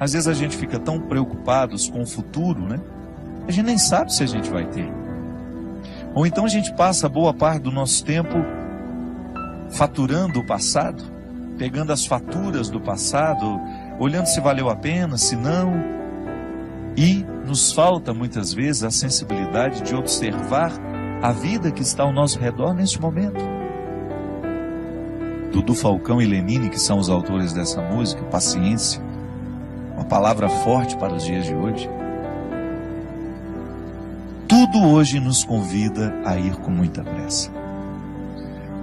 Às vezes a gente fica tão preocupados com o futuro, né? A gente nem sabe se a gente vai ter. Ou então a gente passa boa parte do nosso tempo faturando o passado, pegando as faturas do passado, olhando se valeu a pena, se não. E nos falta muitas vezes a sensibilidade de observar a vida que está ao nosso redor neste momento. Dudu Falcão e Lenine, que são os autores dessa música, paciência, uma palavra forte para os dias de hoje. Tudo hoje nos convida a ir com muita pressa.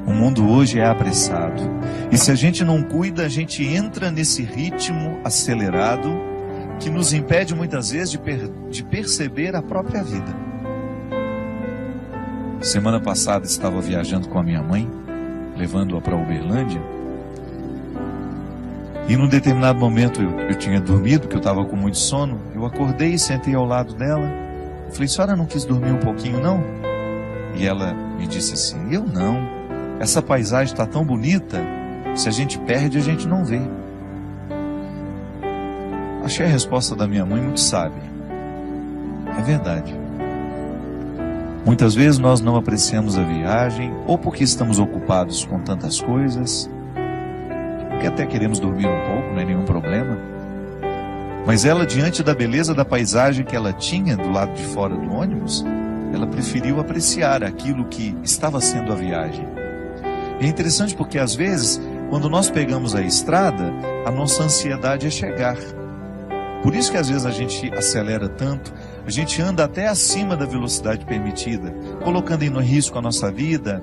O mundo hoje é apressado. E se a gente não cuida, a gente entra nesse ritmo acelerado que nos impede muitas vezes de perceber a própria vida. Semana passada estava viajando com a minha mãe, levando-a para Uberlândia. E num determinado momento eu tinha dormido, porque eu estava com muito sono. Eu acordei e sentei ao lado dela. Falei, senhora não quis dormir um pouquinho não? E ela me disse assim, eu não. Essa paisagem está tão bonita, se a gente perde, a gente não vê. Achei a resposta da minha mãe muito sábia. É verdade. Muitas vezes nós não apreciamos a viagem, ou porque estamos ocupados com tantas coisas, porque até queremos dormir um pouco, não é nenhum problema. Mas ela, diante da beleza da paisagem que ela tinha do lado de fora do ônibus, ela preferiu apreciar aquilo que estava sendo a viagem. E é interessante porque às vezes, quando nós pegamos a estrada, a nossa ansiedade é chegar. Por isso que às vezes a gente acelera tanto, a gente anda até acima da velocidade permitida, colocando em risco a nossa vida,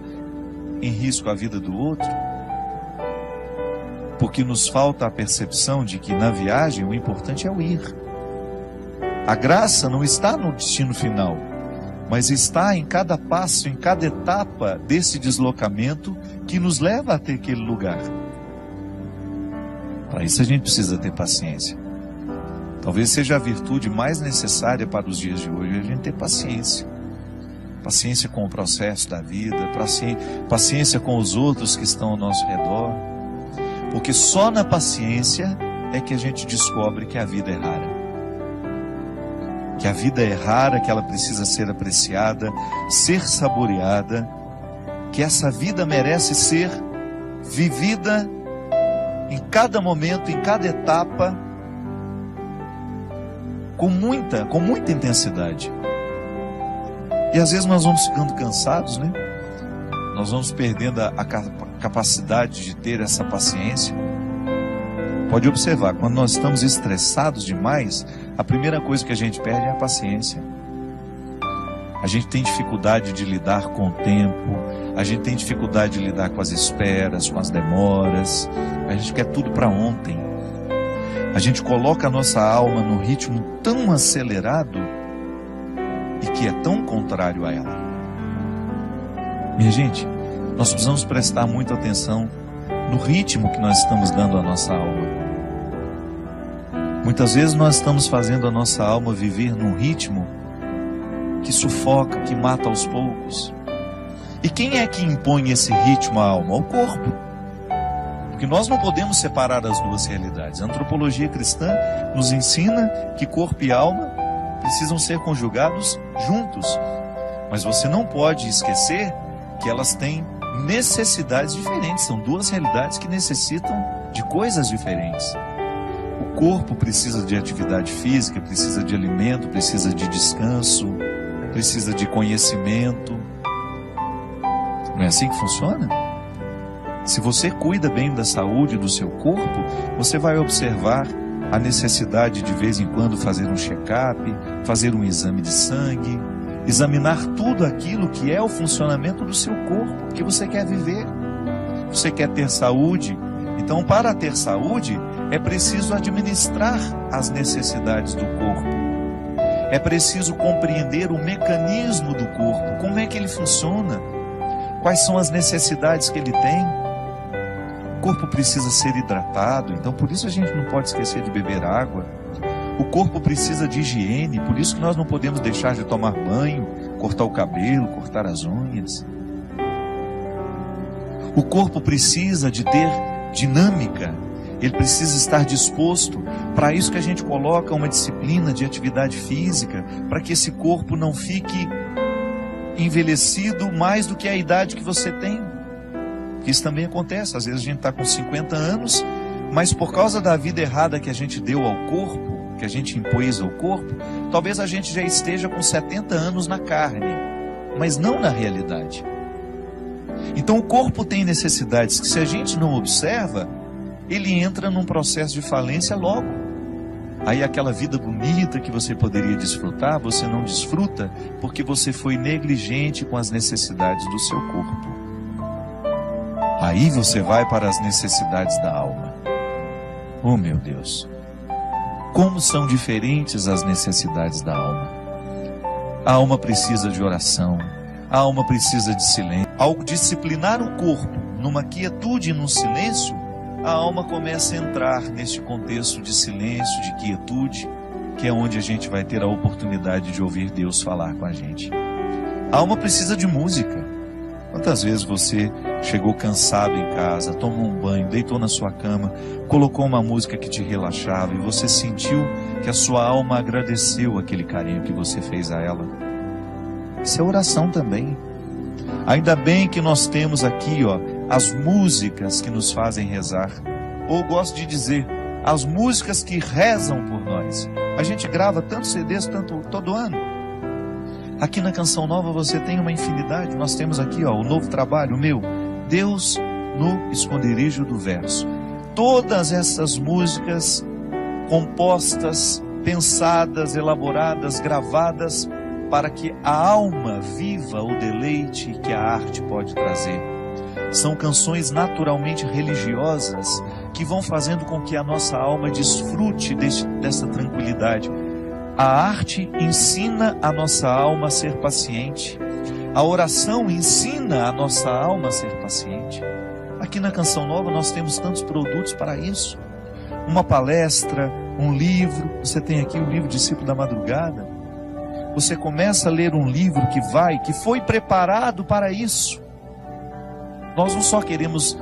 em risco a vida do outro. Porque nos falta a percepção de que na viagem o importante é o ir. A graça não está no destino final, mas está em cada passo, em cada etapa desse deslocamento que nos leva até aquele lugar. Para isso a gente precisa ter paciência. Talvez seja a virtude mais necessária para os dias de hoje, a gente ter paciência. Paciência com o processo da vida, paciência com os outros que estão ao nosso redor. Porque só na paciência é que a gente descobre que a vida é rara. Que a vida é rara, que ela precisa ser apreciada, ser saboreada, que essa vida merece ser vivida em cada momento, em cada etapa, com muita intensidade. E às vezes nós vamos ficando cansados, né? Nós vamos perdendo a capacidade de ter essa paciência. Pode observar, quando nós estamos estressados demais, a primeira coisa que a gente perde é a paciência. A gente tem dificuldade de lidar com o tempo, a gente tem dificuldade de lidar com as esperas, com as demoras, a gente quer tudo para ontem. A gente coloca a nossa alma num ritmo tão acelerado e que é tão contrário a ela. Minha gente, nós precisamos prestar muita atenção no ritmo que nós estamos dando à nossa alma. Muitas vezes nós estamos fazendo a nossa alma viver num ritmo que sufoca, que mata aos poucos. E quem é que impõe esse ritmo à alma? O corpo. Porque nós não podemos separar as duas realidades. A antropologia cristã nos ensina que corpo e alma precisam ser conjugados juntos. Mas você não pode esquecer que elas têm necessidades diferentes. São duas realidades que necessitam de coisas diferentes. O corpo precisa de atividade física, precisa de alimento, precisa de descanso, precisa de conhecimento. Não é assim que funciona? Se você cuida bem da saúde do seu corpo, você vai observar a necessidade de vez em quando fazer um check-up, fazer um exame de sangue, examinar tudo aquilo que é o funcionamento do seu corpo, porque você quer viver, você quer ter saúde. Então, para ter saúde, é preciso administrar as necessidades do corpo. É preciso compreender o mecanismo do corpo, como é que ele funciona, quais são as necessidades que ele tem. O corpo precisa ser hidratado, então por isso a gente não pode esquecer de beber água. O corpo precisa de higiene, por isso que nós não podemos deixar de tomar banho, cortar o cabelo, cortar as unhas. O corpo precisa de ter dinâmica, Ele precisa estar disposto. Para isso que a gente coloca uma disciplina de atividade física, para que esse corpo não fique envelhecido mais do que a idade que você tem. Isso também acontece. Às vezes a gente está com 50 anos, mas por causa da vida errada que a gente deu ao corpo, que a gente impôs ao corpo, talvez a gente já esteja com 70 anos na carne, mas não na realidade. Então o corpo tem necessidades que, se a gente não observa, ele entra num processo de falência logo. Aí aquela vida bonita que você poderia desfrutar, você não desfruta porque você foi negligente com as necessidades do seu corpo. Aí você vai para as necessidades da alma. Oh meu Deus, como são diferentes as necessidades da alma. A alma precisa de oração, a alma precisa de silêncio. Ao disciplinar o corpo numa quietude e num silêncio, a alma começa a entrar neste contexto de silêncio, de quietude, que é onde a gente vai ter a oportunidade de ouvir Deus falar com a gente. A alma precisa de música. Quantas vezes você chegou cansado em casa, tomou um banho, deitou na sua cama, colocou uma música que te relaxava e você sentiu que a sua alma agradeceu aquele carinho que você fez a ela? Isso é oração também. Ainda bem que nós temos aqui, as músicas que nos fazem rezar. Ou gosto de dizer, as músicas que rezam por nós. A gente grava tantos CDs todo ano. Aqui na Canção Nova você tem uma infinidade. Nós temos aqui o novo trabalho meu, Deus no Esconderijo do Verso. Todas essas músicas compostas, pensadas, elaboradas, gravadas, para que a alma viva o deleite que a arte pode trazer. São canções naturalmente religiosas que vão fazendo com que a nossa alma desfrute dessa tranquilidade. A arte ensina a nossa alma a ser paciente. A oração ensina a nossa alma a ser paciente. Aqui na Canção Nova nós temos tantos produtos para isso. Uma palestra, um livro. Você tem aqui o livro Discípulo da Madrugada. Você começa a ler um livro que foi preparado para isso. Nós não só queremos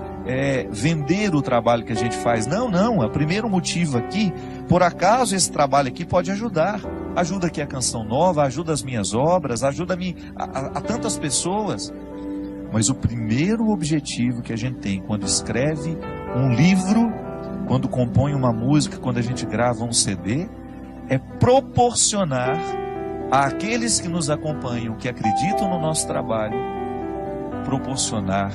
vender o trabalho que a gente faz. Não. O primeiro motivo aqui, por acaso esse trabalho aqui pode ajudar. Ajuda aqui a Canção Nova, ajuda as minhas obras, ajuda-me a tantas pessoas. Mas o primeiro objetivo que a gente tem quando escreve um livro, quando compõe uma música, quando a gente grava um CD, é proporcionar àqueles que nos acompanham, que acreditam no nosso trabalho, proporcionar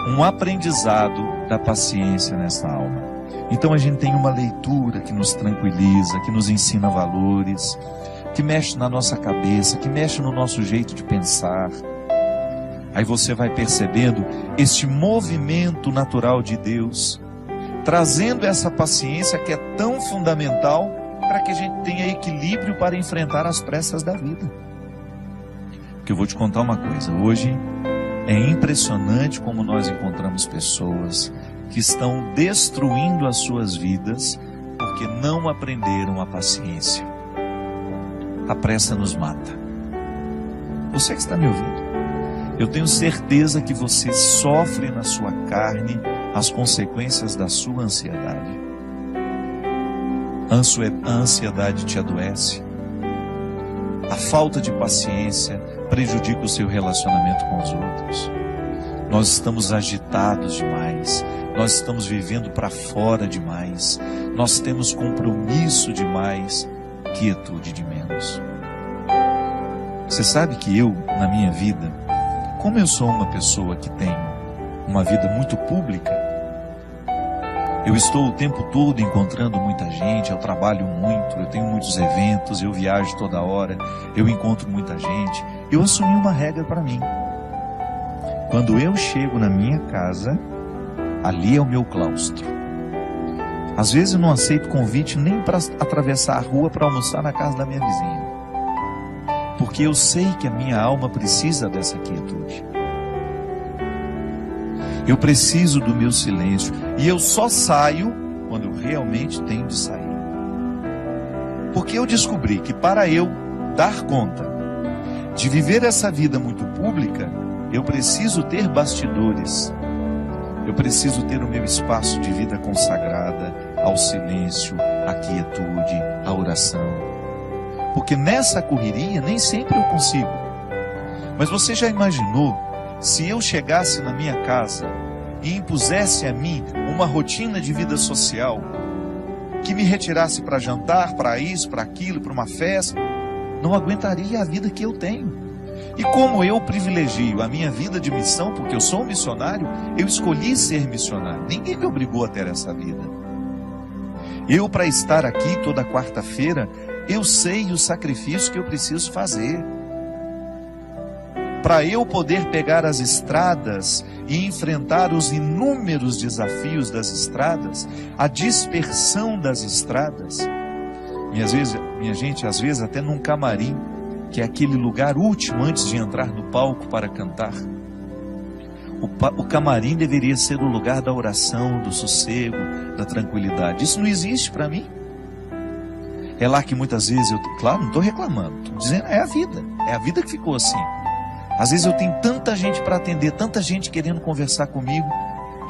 um aprendizado da paciência nessa alma. Então a gente tem uma leitura que nos tranquiliza, que nos ensina valores, que mexe na nossa cabeça, que mexe no nosso jeito de pensar. Aí você vai percebendo este movimento natural de Deus, trazendo essa paciência que é tão fundamental para que a gente tenha equilíbrio para enfrentar as pressas da vida. Porque eu vou te contar uma coisa, hoje é impressionante como nós encontramos pessoas que estão destruindo as suas vidas porque não aprenderam a paciência. A pressa nos mata. Você que está me ouvindo, eu tenho certeza que você sofre na sua carne as consequências da sua ansiedade. A ansiedade te adoece. A falta de paciência prejudica o seu relacionamento com os outros. Nós estamos agitados demais. Nós estamos vivendo para fora demais. Nós temos compromisso demais, quietude de menos. Você sabe que eu, na minha vida, como eu sou uma pessoa que tem uma vida muito pública, eu estou o tempo todo encontrando muita gente, eu trabalho muito, eu tenho muitos eventos, eu viajo toda hora, eu encontro muita gente. Eu assumi uma regra para mim. Quando eu chego na minha casa, ali é o meu claustro. Às vezes eu não aceito convite nem para atravessar a rua para almoçar na casa da minha vizinha. Porque eu sei que a minha alma precisa dessa quietude. Eu preciso do meu silêncio. E eu só saio quando eu realmente tenho de sair. Porque eu descobri que para eu dar conta de viver essa vida muito pública, eu preciso ter bastidores. Eu preciso ter o meu espaço de vida consagrada ao silêncio, à quietude, à oração. Porque nessa correria nem sempre eu consigo. Mas você já imaginou se eu chegasse na minha casa e impusesse a mim uma rotina de vida social que me retirasse para jantar, para isso, para aquilo, para uma festa? Não aguentaria a vida que eu tenho. E como eu privilegio a minha vida de missão, porque eu sou um missionário, eu escolhi ser missionário. Ninguém me obrigou a ter essa vida. Eu, para estar aqui toda quarta-feira, eu sei o sacrifício que eu preciso fazer. Para eu poder pegar as estradas e enfrentar os inúmeros desafios das estradas, a dispersão das estradas. Minha gente, às vezes até num camarim, que é aquele lugar último antes de entrar no palco para cantar. O camarim deveria ser o lugar da oração, do sossego, da tranquilidade. Isso não existe para mim. É lá que muitas vezes claro, não estou reclamando, estou dizendo, é a vida que ficou assim. Às vezes eu tenho tanta gente para atender, tanta gente querendo conversar comigo,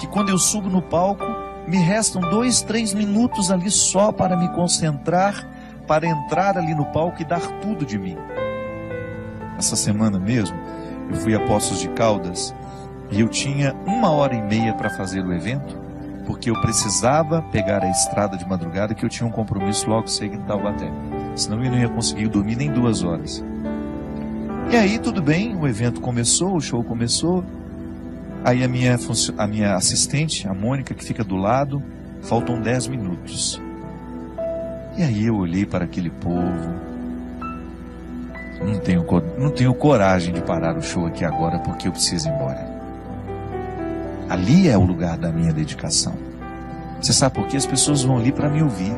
que quando eu subo no palco, me restam 2, 3 minutos ali só para me concentrar, para entrar ali no palco e dar tudo de mim. Essa semana mesmo, eu fui a Poços de Caldas e eu tinha 1h30 para fazer o evento, porque eu precisava pegar a estrada de madrugada, que eu tinha um compromisso logo cedo em Taubaté. Senão eu não ia conseguir dormir nem 2 horas. E aí tudo bem, o evento começou, o show começou. Aí a minha assistente, a Mônica, que fica do lado, faltam 10 minutos. E aí eu olhei para aquele povo. Não tenho coragem de parar o show aqui agora, porque eu preciso ir embora. Ali é o lugar da minha dedicação. Você sabe por quê? As pessoas vão ali para me ouvir.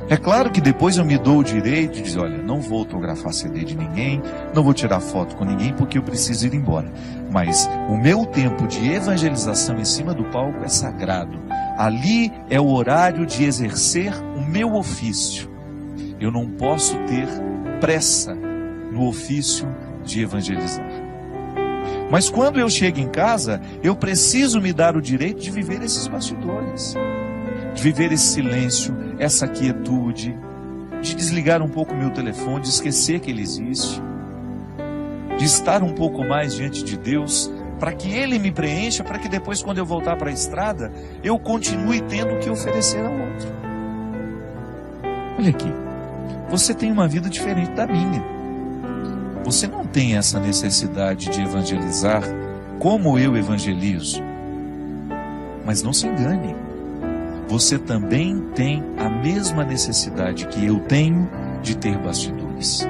É claro que depois eu me dou o direito de dizer, olha, não vou autografar CD de ninguém, não vou tirar foto com ninguém, porque eu preciso ir embora. Mas o meu tempo de evangelização em cima do palco é sagrado. Ali é o horário de exercer o meu ofício. Eu não posso ter pressa no ofício de evangelizar. Mas quando eu chego em casa, eu preciso me dar o direito de viver esses bastidores, de viver esse silêncio, essa quietude, de desligar um pouco o meu telefone, de esquecer que ele existe, de estar um pouco mais diante de Deus, para que Ele me preencha, para que depois, quando eu voltar para a estrada, eu continue tendo o que oferecer ao outro. Olha aqui. Você tem uma vida diferente da minha. Você não tem essa necessidade de evangelizar como eu evangelizo. Mas não se engane. Você também tem a mesma necessidade que eu tenho de ter bastidores.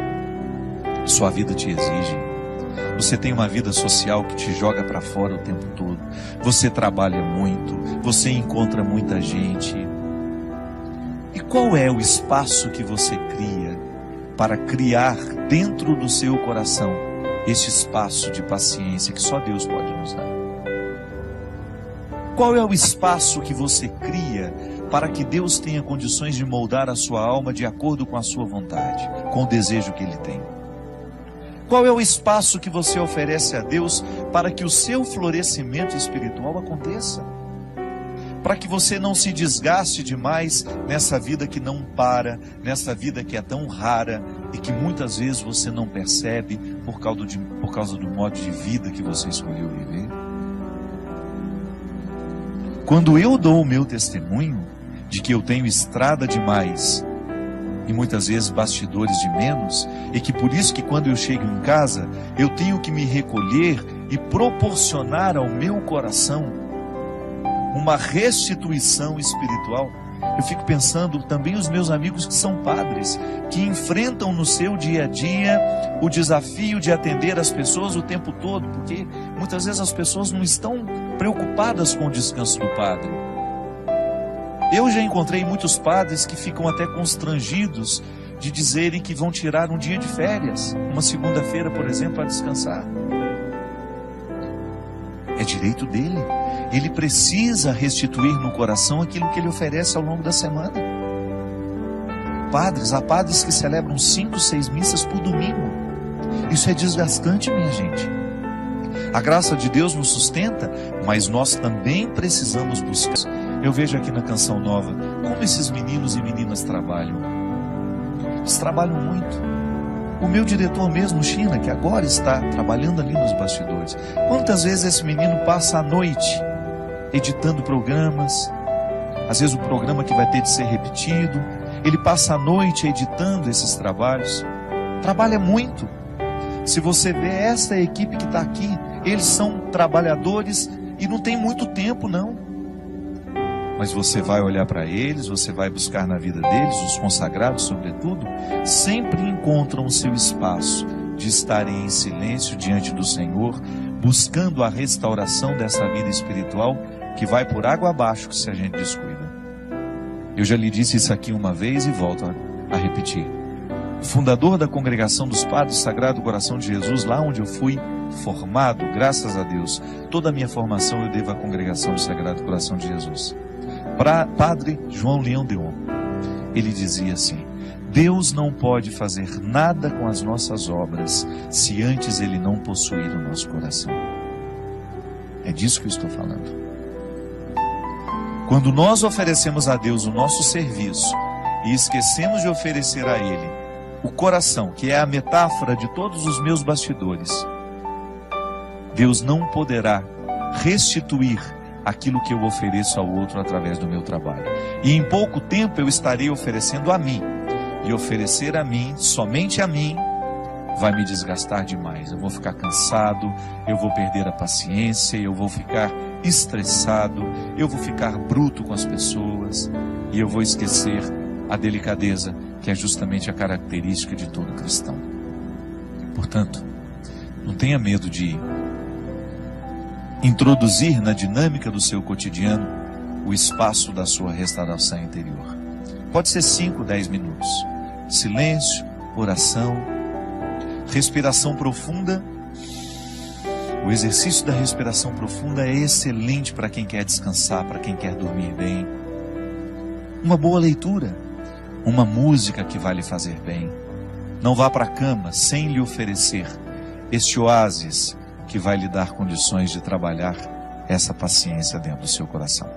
Sua vida te exige. Você tem uma vida social que te joga para fora o tempo todo. Você trabalha muito. Você encontra muita gente. E qual é o espaço que você cria para criar dentro do seu coração esse espaço de paciência que só Deus pode nos dar? Qual é o espaço que você cria para que Deus tenha condições de moldar a sua alma de acordo com a sua vontade, com o desejo que Ele tem? Qual é o espaço que você oferece a Deus para que o seu florescimento espiritual aconteça? Para que você não se desgaste demais nessa vida que não para, nessa vida que é tão rara e que muitas vezes você não percebe por causa do modo de vida que você escolheu viver. Quando eu dou o meu testemunho de que eu tenho estrada demais e muitas vezes bastidores de menos, e que por isso que quando eu chego em casa eu tenho que me recolher e proporcionar ao meu coração uma restituição espiritual. Eu fico pensando também os meus amigos que são padres, que enfrentam no seu dia a dia o desafio de atender as pessoas o tempo todo, porque muitas vezes as pessoas não estão preocupadas com o descanso do padre. Eu já encontrei muitos padres que ficam até constrangidos de dizerem que vão tirar um dia de férias, uma segunda-feira, por exemplo, para descansar. É direito dele. Ele precisa restituir no coração aquilo que ele oferece ao longo da semana. Há padres que celebram 5, 6 missas por domingo. Isso é desgastante, minha gente. A graça de Deus nos sustenta, mas nós também precisamos buscar. Eu vejo aqui na Canção Nova como esses meninos e meninas trabalham. Eles trabalham muito. O meu diretor mesmo, China, que agora está trabalhando ali nos bastidores. Quantas vezes esse menino passa a noite editando programas, às vezes o programa que vai ter de ser repetido, ele passa a noite editando esses trabalhos. Trabalha muito. Se você vê essa equipe que está aqui, eles são trabalhadores e não tem muito tempo não. Mas você vai olhar para eles, você vai buscar na vida deles, os consagrados sobretudo, sempre encontram o seu espaço de estarem em silêncio diante do Senhor, buscando a restauração dessa vida espiritual que vai por água abaixo se a gente descuida. Eu já lhe disse isso aqui uma vez e volto a repetir. O fundador da Congregação dos Padres do Sagrado Coração de Jesus, lá onde eu fui formado, graças a Deus, toda a minha formação eu devo à Congregação do Sagrado Coração de Jesus. Padre João Leão Deon, ele dizia assim: Deus não pode fazer nada com as nossas obras se antes Ele não possuir o nosso coração. É disso que eu estou falando. Quando nós oferecemos a Deus o nosso serviço e esquecemos de oferecer a Ele o coração, que é a metáfora de todos os meus bastidores, Deus não poderá restituir aquilo que eu ofereço ao outro através do meu trabalho. E em pouco tempo eu estarei oferecendo a mim. E oferecer a mim, somente a mim, vai me desgastar demais. Eu vou ficar cansado, eu vou perder a paciência, eu vou ficar estressado, eu vou ficar bruto com as pessoas e eu vou esquecer a delicadeza, que é justamente a característica de todo cristão. Portanto, não tenha medo de introduzir na dinâmica do seu cotidiano o espaço da sua restauração interior. Pode ser 5, 10 minutos. Silêncio, oração, respiração profunda. O exercício da respiração profunda é excelente para quem quer descansar, para quem quer dormir bem. Uma boa leitura, uma música que vai lhe fazer bem. Não vá para a cama sem lhe oferecer este oásis que vai lhe dar condições de trabalhar essa paciência dentro do seu coração.